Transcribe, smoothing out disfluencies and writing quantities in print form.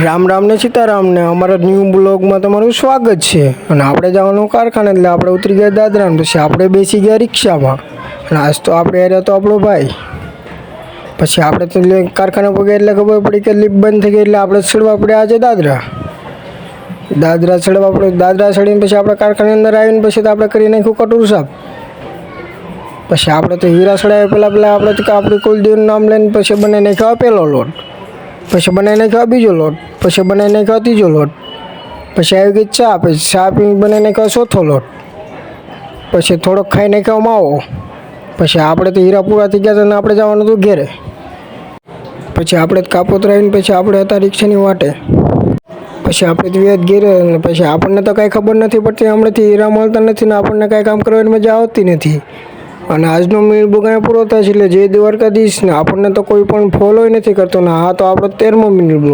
રામ રામ ને સીતારામ ને અમારા ન્યૂ બ્લોગમાં તમારું સ્વાગત છે। અને આપણે જવાનું કારખાને એટલે આપણે ઉતરી ગયા દાદરા, પછી આપણે બેસી ગયા રિક્ષામાં અને આજ તો આપણે આવ્યા તો આપણો ભાઈ। પછી આપણે તો કારખાને પગે એટલે ખબર પડી કે લિફ્ટ બંધ થઈ ગઈ એટલે આપણે ચડવા પડ્યા આજે દાદરા ચડવા પડે। દાદરા ચડીને પછી આપણે કારખાને અંદર આવીને પછી તો આપણે કરી નાખ્યું કટોર સાફ। પછી આપણે તો હીરા ચડાવ્યા પહેલાં આપણે તો આપણી કુલદેવનું નામ લઈને પછી બનાવી નાખ્યો પહેલો લોટ, પછી બનાવી નાખ્યો બીજો લોટ, પછી બનાવી નાખ્યો ત્રીજો લોટ, પછી આવી ગઈ ચા, પછી ચા પી બનાવી નાખ્યો ચોથો લોટ, પછી થોડોક ખાઈ નાખ્યો માવો। પછી આપણે તો હીરા પૂરા થઈ ગયા અને આપણે જવાનું હતું ઘેરે। પછી આપણે કાપોતરા આવીને પછી આપણે હતા રિક્ષાની વાટે। પછી આપણે તો વ્યાજ ઘેરે અને પછી આપણને તો કાંઈ ખબર નથી પડતી, હમણાંથી હીરા મળતા નથી ને આપણને કાંઈ કામ કરવાની મજા આવતી નથી। અને આજનો મિનિટ બગાને પૂરો થાય છે એટલે જય દ્વારકાધીશ ને આપણને તો કોઈ પણ ફોલોય નથી કરતો ને આ તો આપણો 13મો મિનિટ બ્લોગ।